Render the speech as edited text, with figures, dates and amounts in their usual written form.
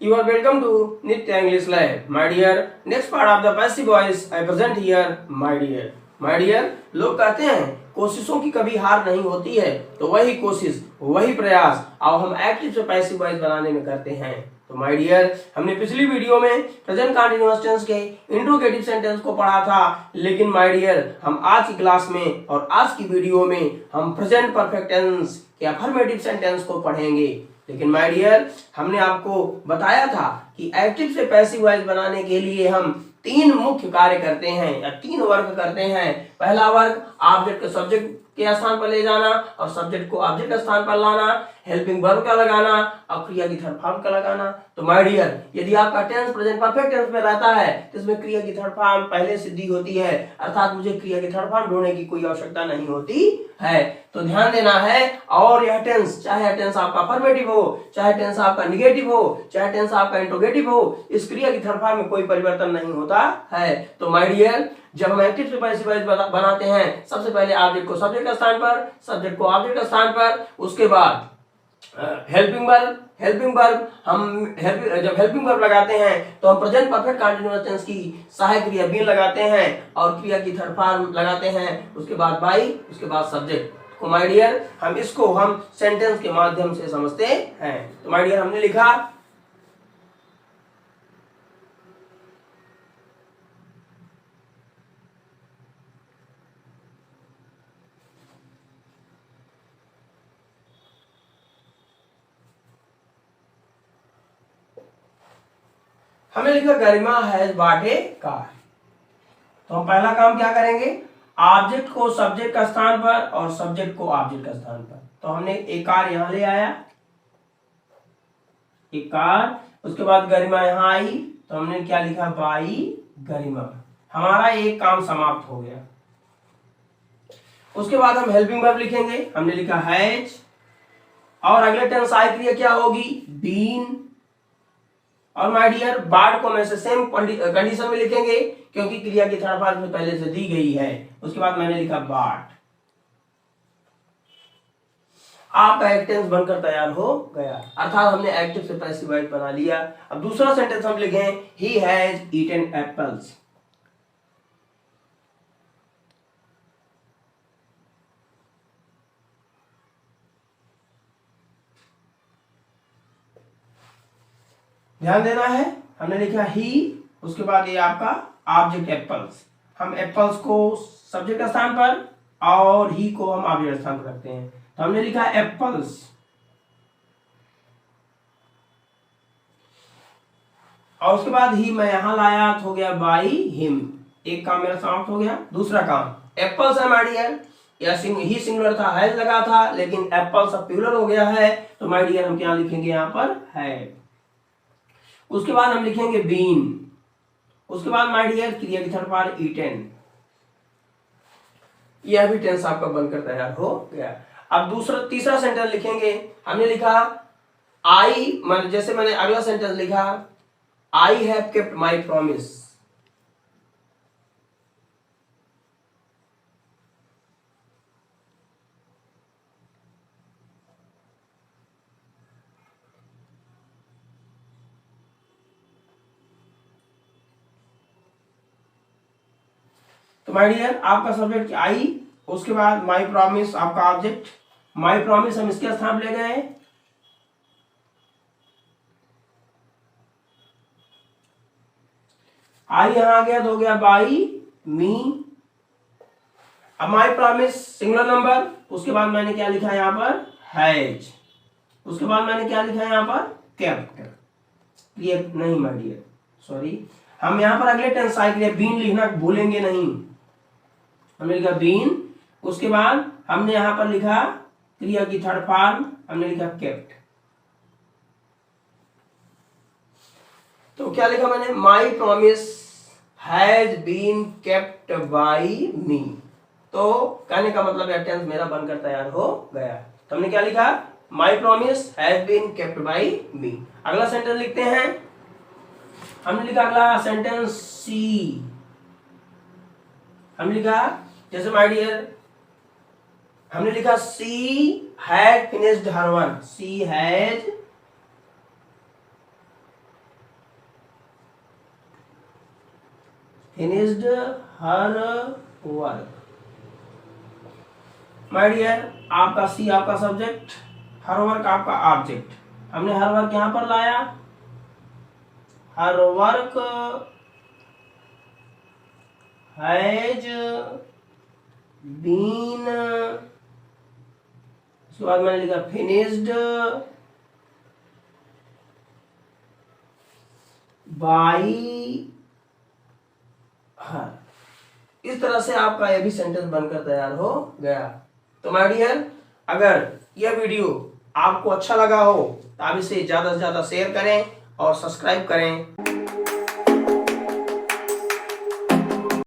You are welcome to Nitya English Lab. My dear, next part of the passive voice I present here, my dear. My dear, लोग कहते हैं कोशिशों की कभी हार नहीं होती है, तो वही कोशिश वही प्रयास अब हम एक्टिव से पैसिव वॉइस बनाने में करते हैं। तो माय डियर, हमने पिछली वीडियो में प्रेजेंट कंटीन्यूअस टेंस के इंट्रोगेटिव सेंटेंस को पढ़ा था, लेकिन माय डियर हम आज की क्लास में और आज की वीडियो में हम प्रेजेंट परफेक्ट टेंस के अफर्मेटिव सेंटेंस को पढ़ेंगे। लेकिन माय डियर, हमने आपको बताया था कि एक्टिव से पैसिव वॉइस बनाने के लिए हम तीन मुख्य कार्य करते हैं या तीन वर्ग करते हैं। पहला वर्ग ऑब्जेक्ट को सब्जेक्ट के स्थान पर ले जाना और सब्जेक्ट को ऑब्जेक्ट के स्थान पर लाना, हेल्पिंग वर्ब का लगाना और क्रिया की थर्ड फॉर्म का लगाना। तो माय डियर, यदि आपका टेंस प्रेजेंट परफेक्ट टेंस में रहता है तो इसमें क्रिया की थर्ड फॉर्म पहले से दी होती है, अर्थात मुझे क्रिया की थर्ड फॉर्म ढूंढने की कोई आवश्यकता नहीं होती है। तो ध्यान देना है। और यह टेंस, चाहे टेंस आपका अफर्मेटिव हो, चाहे टेंस आपका निगेटिव हो, चाहे टेंस आपका इंट्रोगेटिव हो, इस क्रिया की थर्ड फॉर्म में कोई परिवर्तन नहीं होता है। तो माय डियर, जब हम एक्टिव से पैसिव वॉइस बनाते हैं, सबसे पहले ऑब्जेक्ट को सब्जेक्ट के स्थान पर, सब्जेक्ट को ऑब्जेक्ट के स्थान पर, उसके बाद हेल्पिंग वर्ब जब हेल्पिंग वर्ब लगाते हैं तो हम प्रेजेंट परफेक्ट कंटीन्यूअस टेंस की सहायक क्रिया बीन लगाते हैं और क्रिया की थर्ड फॉर्म लगाते हैं, उसके बाद बाई, उसके बाद सब्जेक्ट को। माय डियर, हम इसको सेंटेंस के माध्यम से समझते हैं। तो माय डियर, हमने लिखा हमने लिखा गरिमा हैज बॉट ए कार। तो हम पहला काम क्या करेंगे, ऑब्जेक्ट को सब्जेक्ट का स्थान पर और सब्जेक्ट को ऑब्जेक्ट का स्थान पर। तो हमने एक कार यहां ले आया, एक कार, उसके बाद गरिमा यहां आई तो हमने क्या लिखा, बाई गरिमा। हमारा एक काम समाप्त हो गया। उसके बाद हम हेल्पिंग वर्ब लिखेंगे, हमने लिखा हैज और अगले टेंस आई क्रिया क्या होगी, बीन। और माय डियर, बार्ड को मैं से सेम कंडीशन में लिखेंगे क्योंकि क्रिया की थर्ड फॉर्म पहले से दी गई है। उसके बाद मैंने लिखा बार्ड। आपका एक टेंस बनकर तैयार हो गया, अर्थात हमने एक्टिव से पैसिव वॉइस बना लिया। अब दूसरा सेंटेंस हम लिखें, ही हैज ईटन एप्पल्स। ध्यान देना है, हमने लिखा ही, उसके बाद ये आपका ऑब्जेक्ट एप्पल्स। हम एप्पल्स को सब्जेक्ट के स्थान पर और ही को हम ऑब्जेक्ट स्थान पर रखते हैं। तो हमने लिखा एप्पल्स और उसके बाद ही मैं यहां लाया तो हो गया बाई हिम। एक काम मेरा समाप्त हो गया। दूसरा काम, एप्पल्स है माय डियर, या ही सिंगुलर था, हैज लगा था, लेकिन एप्पल्स अब प्लूरल हो गया है। तो माय डियर, हम क्या लिखेंगे यहां पर, है। उसके बाद हम लिखेंगे बीन। उसके बाद माय डियर, क्रिया की थर्ड फॉर्म ईटन। यह भी टेंस आपका बनकर तैयार हो गया। अब तीसरा सेंटेंस लिखेंगे, हमने लिखा आई, जैसे मैंने अगला सेंटेंस लिखा, I have kept my promise. तो माय डियर, आपका सब्जेक्ट आई, उसके बाद माई प्रॉमिस आपका ऑब्जेक्ट, माई प्रॉमिस हम इसके स्थान ले गए, आई यहां आ गया तो हो गया बाई मी। अब माई प्रॉमिस सिंगुलर नंबर, उसके बाद मैंने क्या लिखा यहां पर, हैज। उसके बाद मैंने क्या लिखा यहां पर, केप्ट। नहीं माय डियर, सॉरी, हम यहां पर अगले टेंस आई के लिए बीन लिखना भूलेंगे नहीं। हमने लिखा बीन, उसके बाद हमने यहां पर लिखा क्रिया की थर्ड फॉर्म, हमने लिखा केप्ट। तो क्या लिखा मैंने, my promise has been kept by me. तो कहने का मतलब यह टेंस मेरा बनकर तैयार हो गया। तो हमने क्या लिखा, my promise has been kept by me. अगला सेंटेंस लिखते हैं, हमने लिखा अगला सेंटेंस सी। हमने लिखा, जैसे माय डियर, हमने लिखा she had finished her one. She has finished her work. My dear, आपका सी आपका सब्जेक्ट, हर वर्क आपका ऑब्जेक्ट। हमने हर वर्क यहां पर लाया, हर वर्क हैज बीन, उसके बाद मैंने लिखा फिनिश्ड बाई हर। इस तरह से आपका यह भी सेंटेंस बनकर तैयार हो गया। तो माय डियर, अगर यह वीडियो आपको अच्छा लगा हो तो आप इसे ज्यादा से ज्यादा शेयर करें और सब्सक्राइब करें